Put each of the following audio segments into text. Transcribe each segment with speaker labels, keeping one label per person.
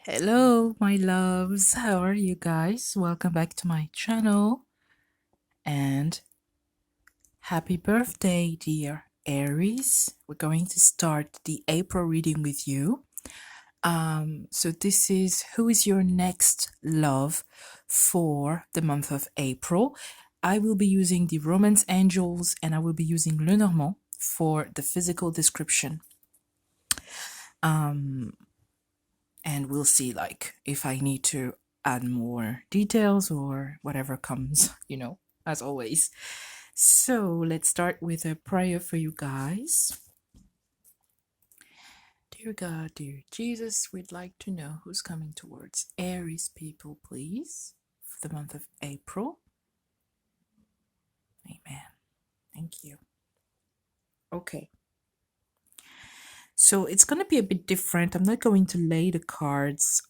Speaker 1: Hello, my loves. How are you guys? Welcome back to my channel. And happy birthday, dear Aries. We're going to start the April reading with you. So this is who is your next love for the month of April. I will be using the Romance Angels and I will be using Lenormand for the physical description. And we'll see if I need to add more details or whatever comes, as always. So let's start with a prayer for you guys. Dear God, dear Jesus, we'd like to know who's coming towards Aries people, please, for the month of April. Amen. Thank you. Okay. So it's going to be a bit different. I'm not going to lay the cards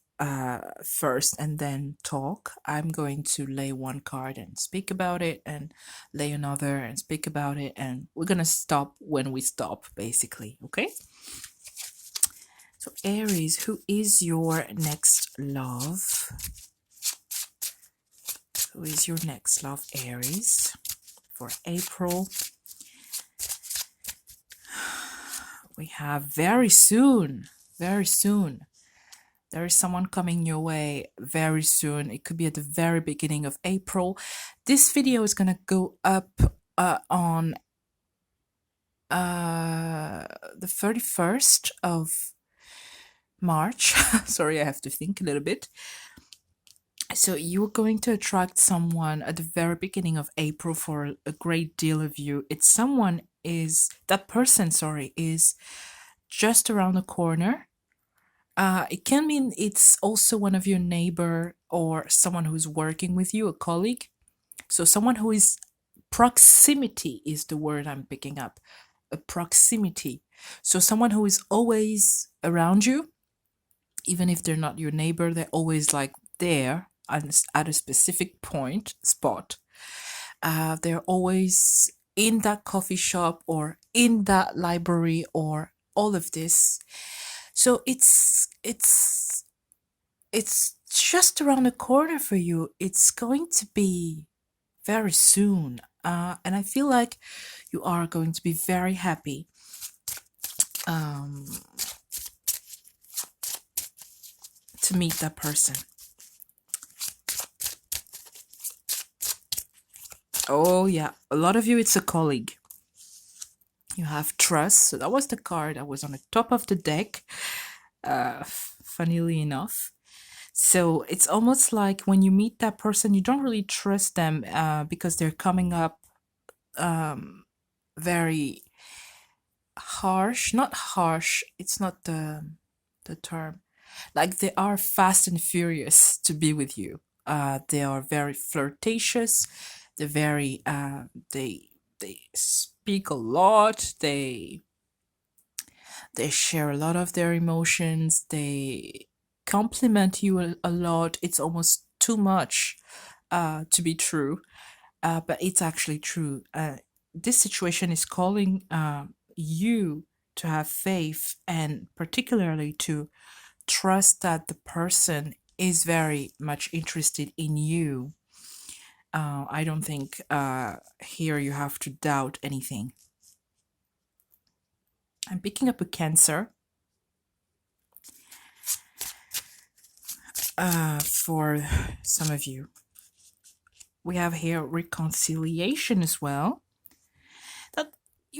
Speaker 1: first and then talk. I'm going to lay one card and speak about it, and lay another and speak about it, and we're going to stop when we stop, basically. Okay? So Aries, who is your next love? Who is your next love, Aries, for April? We have very soon. There is someone coming your way very soon. It could be at the very beginning of April. This video is going to go up on the 31st of March. Sorry, I have to think a little bit. So you're going to attract someone at the very beginning of April for a great deal of you. That person is just around the corner. It can mean it's also one of your neighbor or someone who's working with you, a colleague. So someone who is proximity is the word I'm picking up. A proximity. So someone who is always around you, even if they're not your neighbor, they're always there at a specific spot. They're always in that coffee shop or in that library or all of this. So it's just around the corner for you. It's going to be very soon. And I feel like you are going to be very happy. To meet that person. Oh yeah, a lot of you, it's a colleague. You have trust. So that was the card that was on the top of the deck, funnily enough. So it's almost like when you meet that person, you don't really trust them because they're coming up very harsh. Not harsh, it's not the term. Like they are fast and furious to be with you. They are very flirtatious. They're very they speak a lot. They share a lot of their emotions. They compliment you a lot. It's almost too much to be true, but it's actually true. This situation is calling you to have faith, and particularly to trust that the person is very much interested in you. I don't think here you have to doubt anything. I'm picking up a Cancer. For some of you. We have here reconciliation as well.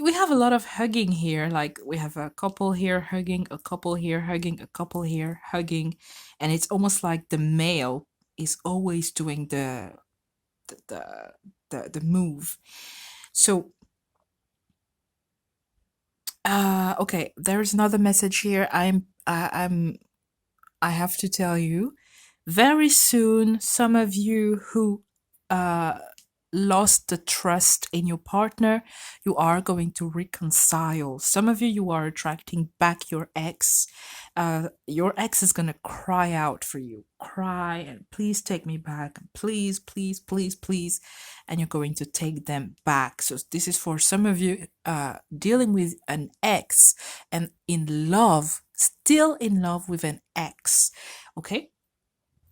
Speaker 1: We have a lot of hugging here. Like we have a couple here hugging, a couple here hugging, a couple here hugging, and it's almost like the male is always doing the move. So okay, there's another message here. I have to tell you, very soon, some of you who lost the trust in your partner, you are going to reconcile. Some of you are attracting back your ex. Your ex is going to cry out for you. Cry and please take me back. Please, please, please, please. And you're going to take them back. So this is for some of you dealing with an ex and in love still in love with an ex. Okay,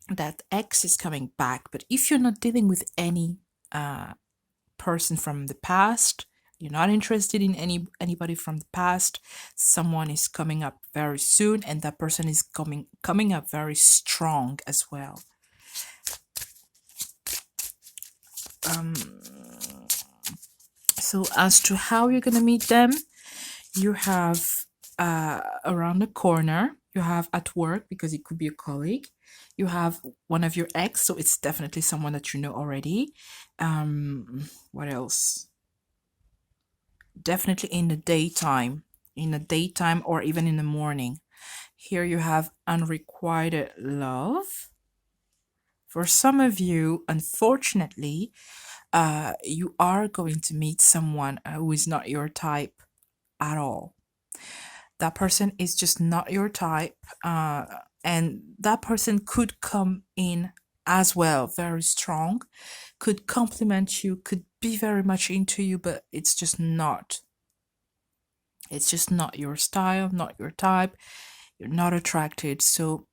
Speaker 1: that ex is coming back. But if you're not dealing with any person from the past, you're not interested in anybody from the past, someone is coming up very soon, and that person is coming up very strong as well. So as to how you're gonna meet them, you have around the corner, you have at work, because it could be a colleague, you have one of your ex, so it's definitely someone that you know already. What else? Definitely in the daytime, or even in the morning. Here you have unrequited love. For some of you, unfortunately, you are going to meet someone who is not your type at all. That person is just not your type, and that person could come in as well very strong, could compliment you, could be very much into you, but it's just not your style, not your type. You're not attracted, so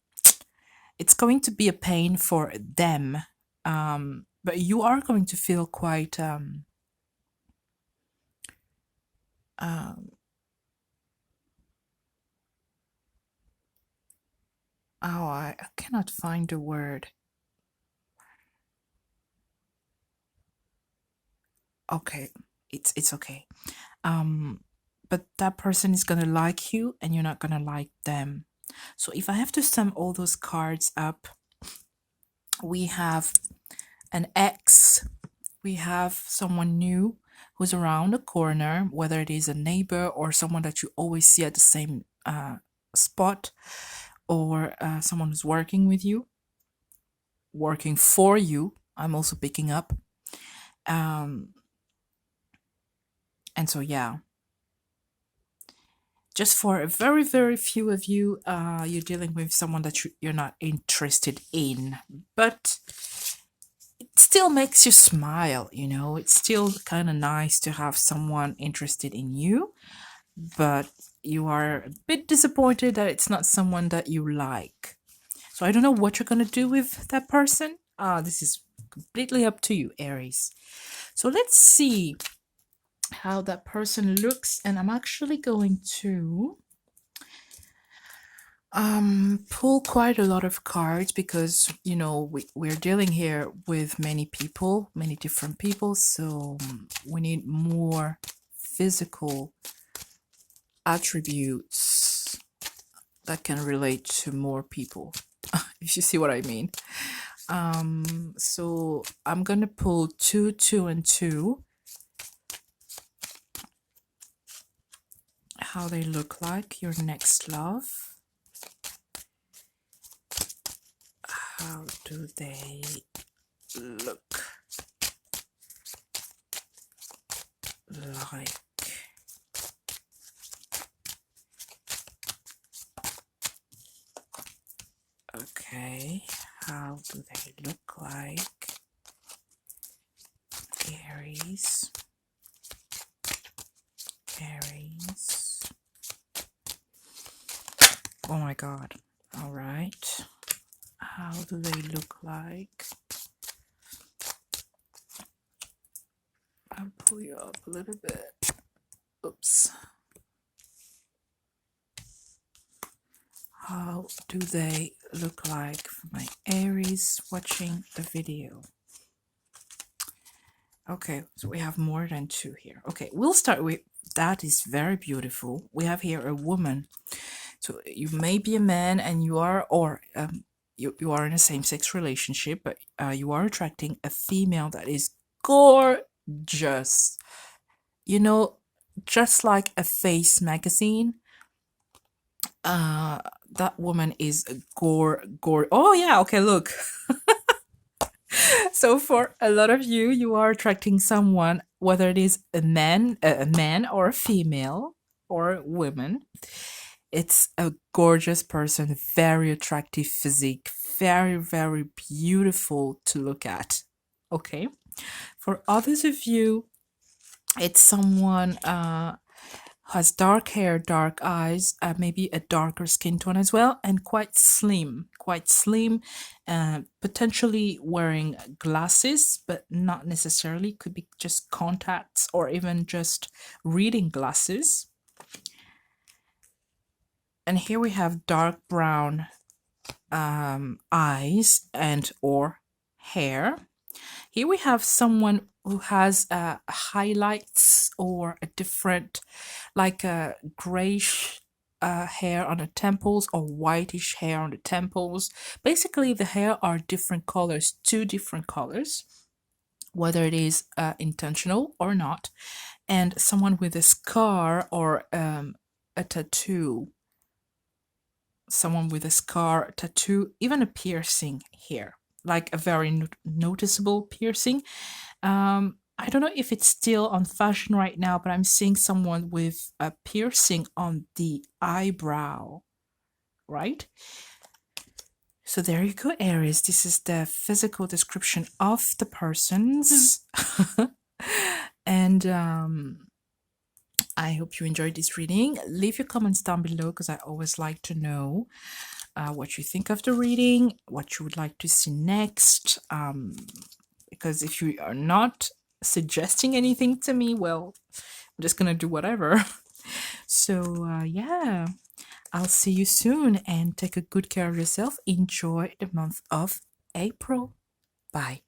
Speaker 1: it's going to be a pain for them, but you are going to feel quite oh, I cannot find the word. Okay, it's okay. But that person is gonna like you and you're not gonna like them. So if I have to sum all those cards up, we have an ex, we have someone new who's around the corner, whether it is a neighbor or someone that you always see at the same spot, or someone who's working with you, working for you. I'm also picking up. And so, yeah, just for a very, very few of you, you're dealing with someone that you're not interested in, but it still makes you smile, it's still kind of nice to have someone interested in you, but you are a bit disappointed that it's not someone that you like. So I don't know what you're going to do with that person. This is completely up to you, Aries. So let's see how that person looks, and I'm actually going to pull quite a lot of cards because we're dealing here with many people, many different people, so we need more physical attributes that can relate to more people, if you see what I mean. So I'm gonna pull 2, 2, and 2. How they look like, your next love. How do they look like? Okay, how do they look like? Aries. Oh my god. All right. How do they look like? I'll pull you up a little bit. Oops. How do they look like for my Aries watching the video? Okay, so we have more than 2 here. Okay, we'll start with, that is very beautiful. We have here a woman. So you may be a man and you are, or you are in a same-sex relationship, but you are attracting a female that is gorgeous. Just like a Face magazine. That woman is oh yeah, okay, look. So for a lot of you, you are attracting someone, whether it is a man or a female or a woman. It's a gorgeous person, very attractive physique, very, very beautiful to look at. Okay. For others of you, it's someone has dark hair, dark eyes, maybe a darker skin tone as well, and quite slim, potentially wearing glasses, but not necessarily. Could be just contacts or even just reading glasses. And here we have dark brown eyes and or hair. Here we have someone who has highlights or a different, like a grayish hair on the temples or whitish hair on the temples. Basically, the hair are different colors, two different colors, whether it is intentional or not. And someone with a scar or a tattoo. Someone with a scar, tattoo, even a piercing here, like a very noticeable piercing. I don't know if it's still on fashion right now, but I'm seeing someone with a piercing on the eyebrow, right? So there you go, Aries. This is the physical description of the persons. And I hope you enjoyed this reading. Leave your comments down below because I always like to know what you think of the reading, what you would like to see next. Because if you are not suggesting anything to me, well, I'm just gonna do whatever. So yeah, I'll see you soon and take a good care of yourself. Enjoy the month of April. Bye.